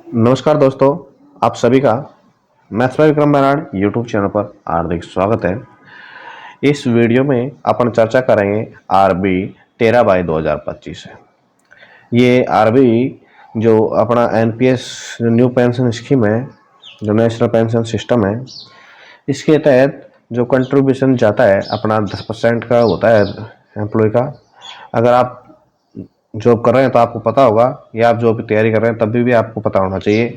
नमस्कार दोस्तों, आप सभी का maths by Vikram Brar YouTube channel पर हार्दिक स्वागत है। इस वीडियो में अपन चर्चा करेंगे आरबी 13/2025 है। ये आरबी जो अपना एनपीएस न्यू पेंशन स्कीम है, जो नेशनल पेंशन सिस्टम है, इसके तहत जो कंट्रीब्यूशन जाता है अपना 10% का होता है एम्प्लॉय का। अगर आप जॉब कर रहे हैं तो आपको पता होगा, या आप जॉब की तैयारी कर रहे हैं तब भी आपको पता होना चाहिए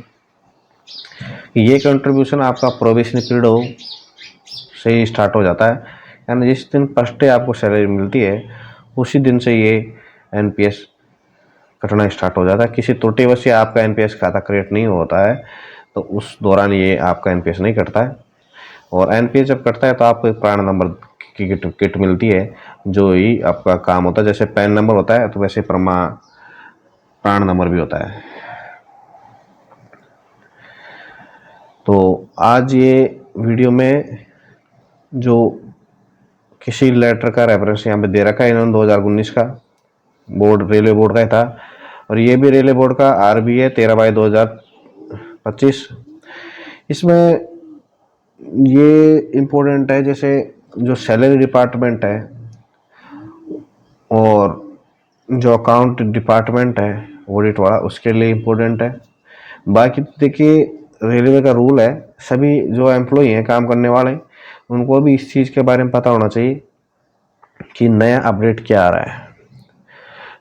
कि ये कंट्रीब्यूशन आपका प्रोबेशनरी पीरियड हो से ही स्टार्ट हो जाता है। यानी जिस दिन फर्स्ट डे आपको सैलरी मिलती है उसी दिन से ये एनपीएस कटना स्टार्ट हो जाता है। किसी त्रुटिवश से आपका एनपीएस खाता क्रिएट नहीं होता है तो उस दौरान ये आपका एनपीएस नहीं कटता है। और एनपीएस जब कटता है तो आपको एक प्राण नंबर की किट मिलती है, जो ही आपका काम होता है। जैसे पैन नंबर होता है तो वैसे प्राण नंबर भी होता है। तो आज ये वीडियो में जो किसी लेटर का रेफरेंस यहाँ पे दे रखा है इन्होंने 2019 का, बोर्ड रेलवे बोर्ड का ही था, और ये भी रेलवे बोर्ड का आरबी है 13/2025। इसमें ये इम्पोर्टेंट है, जैसे जो सैलरी डिपार्टमेंट है और जो अकाउंट डिपार्टमेंट है ऑडिट वाला, उसके लिए इम्पोर्टेंट है। बाकी देखिए, रेलवे का रूल है, सभी जो एम्प्लॉई हैं काम करने वाले उनको भी इस चीज़ के बारे में पता होना चाहिए कि नया अपडेट क्या आ रहा है।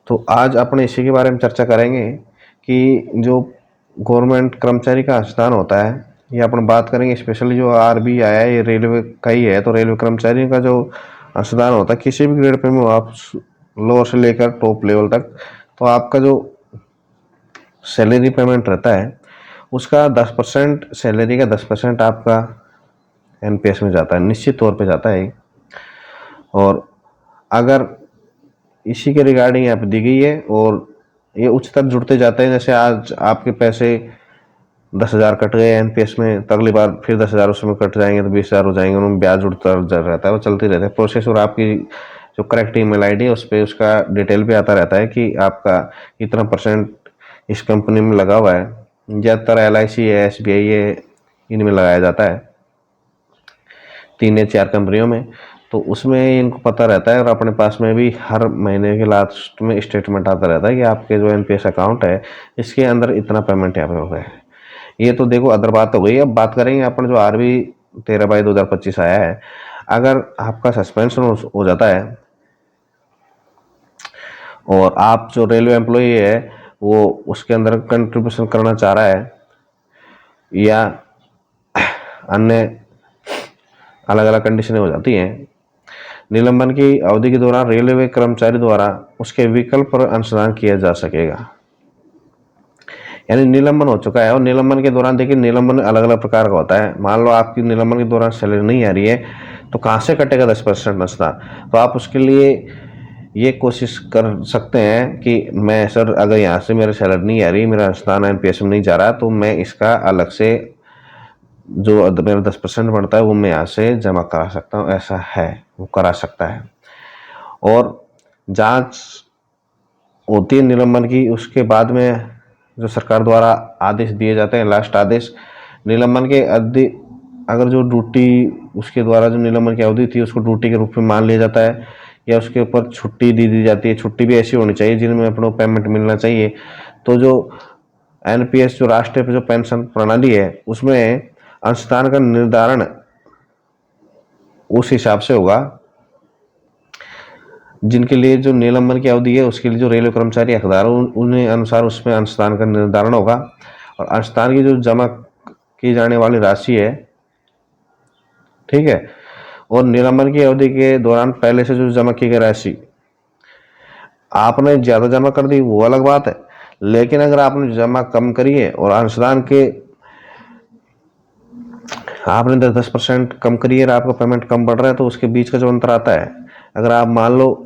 तो आज अपने इसी के बारे में चर्चा करेंगे कि जो गवर्नमेंट कर्मचारी का अंशदान होता है, ये अपन बात करेंगे। स्पेशली जो आरबी आया है ये रेलवे का ही है, तो रेलवे कर्मचारियों का जो अंशदान होता है किसी भी ग्रेड पे में आप लोअर से लेकर टॉप लेवल तक, तो आपका जो सैलरी पेमेंट रहता है उसका 10% सैलरी का 10% आपका एनपीएस में जाता है, निश्चित तौर पे जाता है। और अगर इसी के रिगार्डिंग यहाँ पे दी गई है और ये उच्चतर जुड़ते जाते हैं। जैसे आज आपके पैसे 10,000 कट गए एनपीएस में, तो अगली बार फिर 10,000 उसमें कट जाएंगे तो 20,000 हो जाएंगे, उनमें ब्याज जुड़ता रहता है, वो चलती रहता है प्रोसेस। और आपकी जो करेक्ट ईमेल आईडी है उस पर उसका डिटेल भी आता रहता है कि आपका इतना % इस कंपनी में लगा हुआ है। ज़्यादातर LIC है, SBI है, इनमें लगाया जाता है, 3 या 4 कंपनियों में। तो उसमें इनको पता रहता है और अपने पास में भी हर महीने के लास्ट में स्टेटमेंट आता रहता है कि आपके जो एनपीएस अकाउंट है इसके अंदर इतना पेमेंट यहाँ पे हो गया है। ये तो देखो अदर बात हो गई। अब बात करेंगे अपन जो आरबी 13/2025 आया है। अगर आपका सस्पेंशन हो जाता है और आप जो रेलवे एम्प्लॉई है वो उसके अंदर कंट्रीब्यूशन करना चाह रहा है या अन्य अलग अलग कंडीशनें हो जाती हैं, निलंबन की अवधि के दौरान रेलवे कर्मचारी द्वारा उसके विकल्प पर अंशदान किया जा सकेगा। यानी निलंबन हो चुका है और निलंबन के दौरान देखिए, निलंबन अलग अलग प्रकार का होता है। मान लो आपकी निलंबन के दौरान सैलरी नहीं आ रही है तो कहाँ से कटेगा 10% अंशदान? तो आप उसके लिए ये कोशिश कर सकते हैं कि मैं सर अगर यहाँ से मेरी सैलरी नहीं आ रही, मेरा अंशदान एनपीएस में नहीं जा रहा, तो मैं इसका अलग से जो मेरा 10% बनता है वो मैं यहाँ से जमा करा सकता हूँ। ऐसा है, वो करा सकता है। और जांच होती है निलंबन की, उसके बाद में जो सरकार द्वारा आदेश दिए जाते हैं, लास्ट आदेश निलंबन के अवधि, अगर जो ड्यूटी उसके द्वारा जो निलंबन की अवधि थी उसको ड्यूटी के रूप में मान लिया जाता है या उसके ऊपर छुट्टी दी जाती है। छुट्टी भी ऐसी होनी चाहिए जिनमें अपनों पेमेंट मिलना चाहिए। तो जो एनपीएस जो राष्ट्रीय जो पेंशन प्रणाली है उसमें अंशदान का निर्धारण उस हिसाब से होगा जिनके लिए जो निलंबन की अवधि है उसके लिए जो रेलवे कर्मचारी हकदार है उन्हें अनुसार उसमें अंशदान का निर्धारण होगा। और अंशदान की जो जमा की जाने वाली राशि है, ठीक है, और निलंबन की अवधि के दौरान पहले से जो जमा की गई राशि आपने ज्यादा जमा कर दी वो अलग बात है, लेकिन अगर आपने जमा कम करी है और अंशदान के आपने 10% कम करी है और आपका पेमेंट कम बढ़ रहा है, तो उसके बीच का जो अंतर आता है, अगर आप मान लो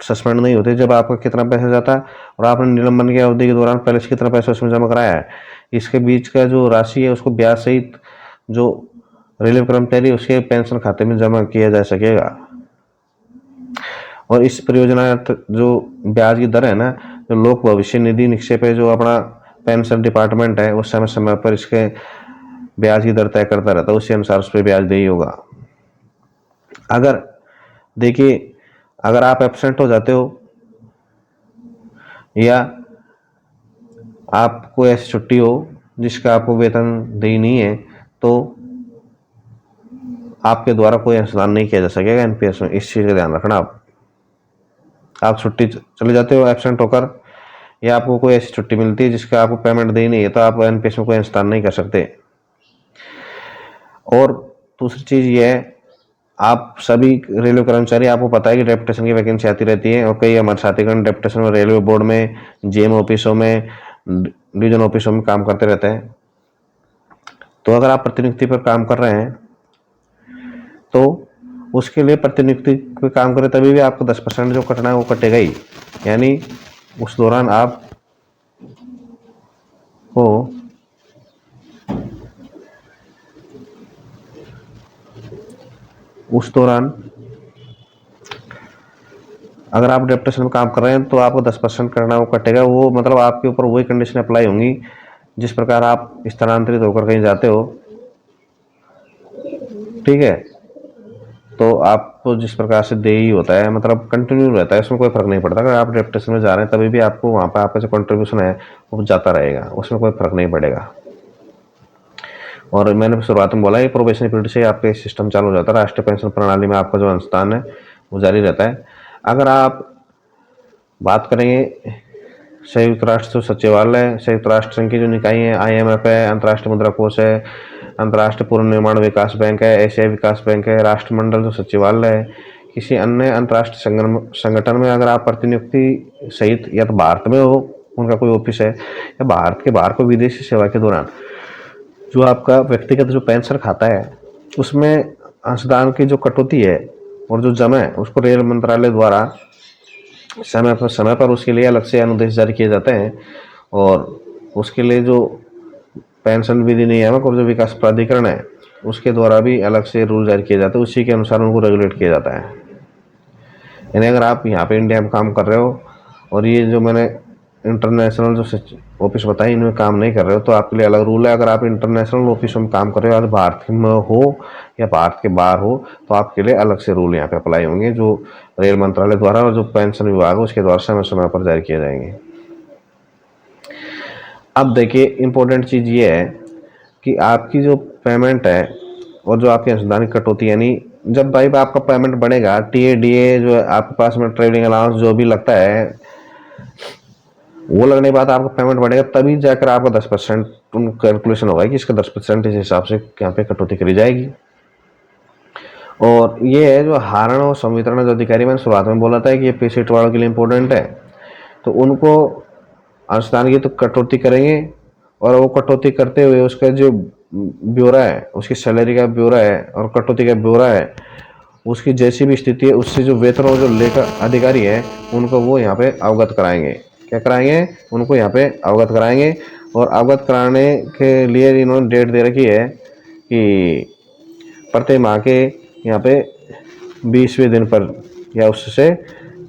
सस्पेंड नहीं होते जब आपका कितना पैसा जाता है और आपने निलंबन की अवधि के दौरान पहले से कितना पैसा उसमें जमा कराया है, इसके बीच का जो राशि है उसको ब्याज सहित जो रेलवे कर्मचारी उसके पेंशन खाते में जमा किया जा सकेगा। और इस परियोजना जो ब्याज की दर है ना, जो लोक भविष्य निधि निक्षेप है, जो अपना पेंशन डिपार्टमेंट है वो समय समय पर इसके ब्याज की दर तय करता रहता है, उसी अनुसार उस पर ब्याज दे ही होगा। अगर देखिए, अगर आप एब्सेंट हो जाते हो या आपको ऐसी छुट्टी हो जिसका आपको वेतन दे नहीं है, तो आपके द्वारा कोई अंशदान नहीं किया जा सकेगा एनपीएस में। इस चीज़ का ध्यान रखना। आप छुट्टी चले जाते हो एब्सेंट होकर, या आपको कोई ऐसी छुट्टी मिलती है जिसका आपको पेमेंट दे नहीं है, तो आप एनपीएस में कोई अंशदान नहीं कर सकते। और दूसरी चीज़ ये है, आप सभी रेलवे कर्मचारी, आपको पता है कि डेपुटेशन की वैकेंसी आती रहती है, और कई हमारे साथीगण डेपुटेशन में रेलवे बोर्ड में, जीएम ऑफिसों में, डिवीजन ऑफिसों में काम करते रहते हैं। तो अगर आप प्रतिनियुक्ति पर काम कर रहे हैं तो उसके लिए प्रतिनियुक्ति पे काम करें तभी भी आपको 10% जो कटना है वो कटेगा ही। यानी उस दौरान आप को अगर आप डेपुटेशन में काम कर रहे हैं तो आपको 10% करना वो कटेगा। वो मतलब आपके ऊपर वही कंडीशन अप्लाई होंगी जिस प्रकार आप स्थानांतरित होकर कहीं जाते हो, ठीक है, तो आपको जिस प्रकार से दे ही होता है, मतलब कंटिन्यू रहता है, उसमें कोई फर्क नहीं पड़ता। अगर आप डेपुटेशन में जा रहे हैं तभी भी आपको वहाँ पर आपका जो कंट्रीब्यूशन है वो जाता रहेगा, उसमें कोई फर्क नहीं पड़ेगा। और मैंने शुरुआत में बोला ये प्रोबेशनरी पीरियड से आपका सिस्टम चालू हो जाता है। राष्ट्रीय पेंशन प्रणाली में आपका जो अंशदान है वो जारी रहता है। अगर आप बात करेंगे संयुक्त राष्ट्र सचिवालय, संयुक्त राष्ट्र संघ की जो निकाय है, IMF है, अंतर्राष्ट्रीय मुद्रा कोष है, अंतर्राष्ट्रीय पुनर्निर्माण विकास बैंक है, एशियाई विकास बैंक है, राष्ट्रमंडल जो सचिवालय है, किसी अन्य अंतर्राष्ट्रीय संगठन में अगर आप प्रतिनियुक्ति सहित या तो भारत में हो, उनका कोई ऑफिस है, या भारत के बाहर कोई विदेशी सेवा के दौरान जो आपका व्यक्तिगत जो पेंशन खाता है उसमें अंशदान की जो कटौती है और जो जमा है उसको रेल मंत्रालय द्वारा समय पर उसके लिए अलग से अनुदेश जारी किए जाते हैं। और उसके लिए जो पेंशन विधि नियामक और जो विकास प्राधिकरण है उसके द्वारा भी अलग से रूल जारी किए जाते हैं, उसी के अनुसार उनको रेगुलेट किया जाता है। यानी अगर आप यहाँ पे इंडिया में काम कर रहे हो और ये जो मैंने इंटरनेशनल जो ऑफिस बताई इनमें काम नहीं कर रहे हो तो आपके लिए अलग रूल है। अगर आप इंटरनेशनल ऑफिस में काम कर रहे हो, अगर भारत में हो या भारत के बाहर हो, तो आपके लिए अलग से रूल यहाँ पे अप्लाई होंगे जो रेल मंत्रालय द्वारा और जो पेंशन विभाग है उसके द्वारा समय समय पर जारी किए जाएंगे। अब देखिए, इम्पोर्टेंट चीज़ ये है कि आपकी जो पेमेंट है और जो आपकी अंशदान की कटौती, यानी जब भाई आपका पेमेंट बढ़ेगा, TADA जो आपके पास में ट्रेवलिंग अलाउंस जो भी लगता है वो लगने के बाद आपका पेमेंट बढ़ेगा, तभी जाकर आपका 10% कैलकुलेशन होगा कि इसका 10% इस हिसाब से यहाँ पे कटौती करी जाएगी। और ये है जो हरण और संवितरण जो अधिकारी, मैंने शुरुआत में बोला था कि ये पेशीट वालों के लिए इम्पोर्टेंट है, तो उनको अंशदान की तो कटौती करेंगे और वो कटौती करते हुए उसका जो ब्यौरा है, उसकी सैलरी का ब्यौरा है और कटौती का ब्यौरा है, उसकी जैसी भी स्थिति है उससे जो वेतन और जो लेखा अधिकारी है उनको वो यहाँ पे अवगत कराएंगे। क्या कराएंगे? उनको यहाँ पे अवगत कराएंगे। और अवगत कराने के लिए इन्होंने डेट दे रखी है कि प्रत्येक माह के यहाँ पे 20वें दिन पर या उससे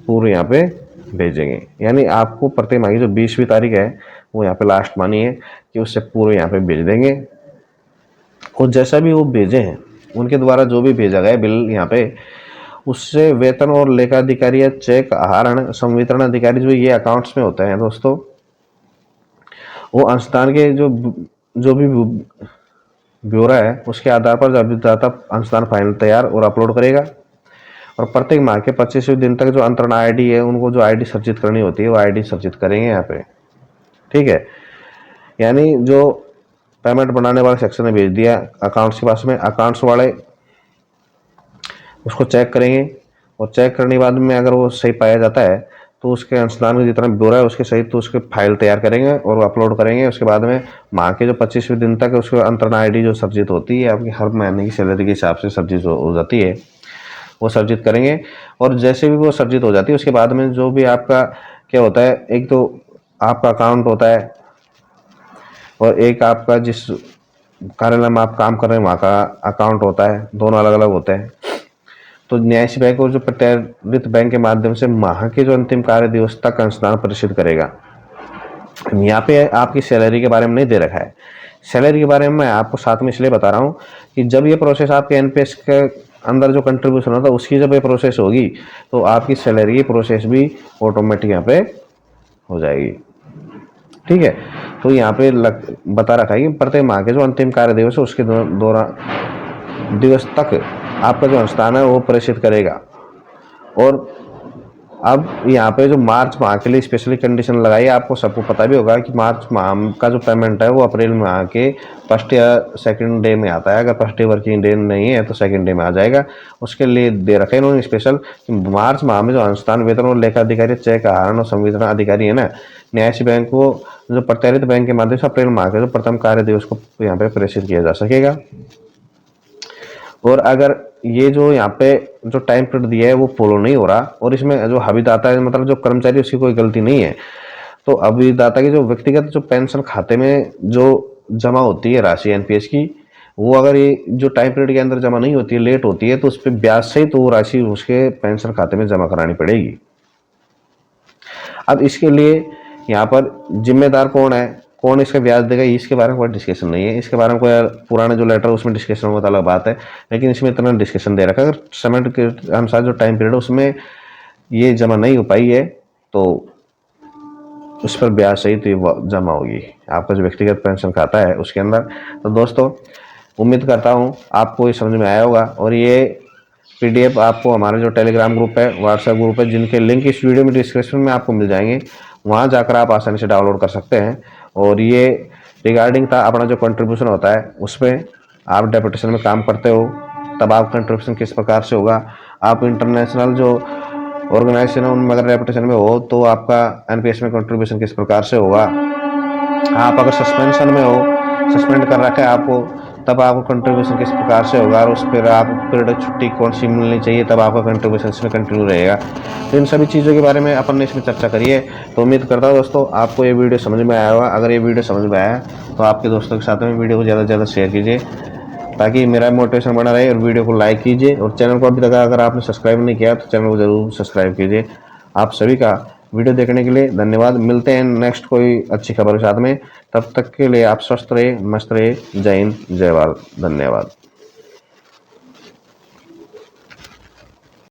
पूर्व यहाँ पे भेजेंगे। यानी आपको प्रत्येक माह की जो 20वीं तारीख है वो यहाँ पे लास्ट मानी है कि उससे पूर्व यहाँ पे भेज देंगे। और जैसा भी वो भेजे हैं उनके द्वारा जो भी भेजा गया बिल यहाँ पे, उससे वेतन और लेखाधिकारी या चेक आहरण संवितरण अधिकारी जो ये अकाउंट्स में होते हैं दोस्तों, वो अंशदान के जो भी ब्यौरा है उसके आधार पर जवाबदाता अंशदान फाइल तैयार और अपलोड करेगा। और प्रत्येक माह के 25वें दिन तक जो अंतरण ID है उनको जो ID सर्जित करनी होती है वो ID सर्जित करेंगे यहाँ पे, ठीक है। यानी जो पेमेंट बनाने वाले सेक्शन ने भेज दिया अकाउंट्स के पास में, अकाउंट्स वाले उसको चेक करेंगे और चेक करने के बाद में अगर वो सही पाया जाता है तो उसके अंशदान का जितना ब्यौरा है उसके सहित तो उसके फाइल तैयार करेंगे और अपलोड करेंगे। उसके बाद में माह के जो 25वें दिन तक उसके अंतरण ID जो सर्जित होती है आपकी हर महीने की सैलरी के हिसाब से सर्जित हो जाती है, वो सर्जित करेंगे। और जैसे भी वो सर्जित हो जाती है उसके बाद में जो भी आपका क्या होता है, एक तो आपका अकाउंट होता है और एक आपका जिस कार्यालय में आप काम कर रहे हैं वहाँ का अकाउंट होता है, दोनों अलग अलग होते हैं। तो न्यायिक बैंक और जो प्रत्यारित बैंक के माध्यम से माह के जो अंतिम कार्य दिवस तक अंशदान प्रेषित करेगा। यहाँ पे आपकी सैलरी के बारे में नहीं दे रखा है। सैलरी के बारे में मैं आपको साथ में इसलिए बता रहा हूँ कि जब ये प्रोसेस आपके एनपीएस के अंदर जो कंट्रीब्यूशन होता है उसकी जब ये प्रोसेस होगी तो आपकी सैलरी की प्रोसेस भी ऑटोमेटिक यहाँ पे हो जाएगी। ठीक है, तो यहाँ पे बता रखा है कि प्रत्येक माह के जो अंतिम कार्य दिवस है उसके दौरान दिवस तक आपका जो अनुदान है वो प्रेषित करेगा। और अब यहाँ पे जो मार्च माह के लिए स्पेशली कंडीशन लगाई है, आपको सबको पता भी होगा कि मार्च माह का जो पेमेंट है वो अप्रैल माह के फर्स्ट या सेकंड डे में आता है। अगर फर्स्ट डे वर्किंग डे नहीं है तो सेकंड डे में आ जाएगा। उसके लिए दे रखे इन्होंने स्पेशल कि मार्च माह में जो अनुदान वेतन और लेखा अधिकारी, चेक आहरण और संवितरण अधिकारी है ना, न्यासी बैंक को जो प्रत्यारित बैंक के माध्यम से अप्रैल माह के जो प्रथम कार्य दिवस को यहाँ पे प्रेषित किया जा सकेगा। और अगर ये जो यहाँ पे जो टाइम पीरियड दिया है वो फॉलो नहीं हो रहा और इसमें जो हविदाता है, मतलब जो कर्मचारी, उसकी कोई गलती नहीं है, तो अभिदाता की जो व्यक्तिगत जो पेंशन खाते में जो जमा होती है राशि एनपीएस की, वो अगर ये जो टाइम पीरियड के अंदर जमा नहीं होती है, लेट होती है, तो उस पर ब्याज सहित वो राशि उसके पेंशन खाते में जमा करानी पड़ेगी। अब इसके लिए यहाँ पर जिम्मेदार कौन है, कौन इसका ब्याज देगा, इसके बारे में कोई डिस्कशन नहीं है। इसके बारे में कोई पुराने जो लेटर उसमें डिस्कशन होता अलग बात है, लेकिन इसमें इतना डिस्कशन दे रखा है। अगर समय के अनुसार जो टाइम पीरियड है उसमें ये जमा नहीं हो पाई है तो उस पर ब्याज सहित जमा होगी आपका जो व्यक्तिगत पेंशन खाता है उसके अंदर। तो दोस्तों, उम्मीद करता हूँ आपको ये समझ में आया होगा। और ये पीडीएफ आपको हमारा जो टेलीग्राम ग्रुप है, व्हाट्सएप ग्रुप है, जिनके लिंक इस वीडियो में डिस्क्रिप्शन में आपको मिल जाएंगे, वहाँ जाकर आप आसानी से डाउनलोड कर सकते हैं। और ये रिगार्डिंग था अपना जो कंट्रीब्यूशन होता है उसमें आप डेपुटेशन में काम करते हो तब आप कंट्रीब्यूशन किस प्रकार से होगा, आप इंटरनेशनल जो ऑर्गेनाइजेशन है उनमें अगर डेपुटेशन में हो तो आपका एनपीएस में कंट्रीब्यूशन किस प्रकार से होगा, आप अगर सस्पेंशन में हो, सस्पेंड कर रखा है आपको, तब आपको कंट्रीब्यूशन किस प्रकार से होगा, और उस पर आप पीरियड छुट्टी कौन सी मिलनी चाहिए तब आपका कंट्रीब्यूशन इसमें कंटिन्यू रहेगा। तो इन सभी चीज़ों के बारे में अपन ने इसमें चर्चा करी है। तो उम्मीद करता हूँ दोस्तों आपको ये वीडियो समझ में आया होगा। अगर ये वीडियो समझ में आया तो आपके दोस्तों के साथ में वीडियो को ज़्यादा से ज़्यादा शेयर कीजिए ताकि मेरा मोटिवेशन बना रहे, और वीडियो को लाइक कीजिए, और चैनल को अभी तक अगर आपने सब्सक्राइब नहीं किया तो चैनल को जरूर सब्सक्राइब कीजिए। आप सभी का वीडियो देखने के लिए धन्यवाद। मिलते हैं नेक्स्ट कोई अच्छी खबर के साथ में, तब तक के लिए आप स्वस्थ रहे, मस्त रहे। जय हिंद, जय भारत, धन्यवाद।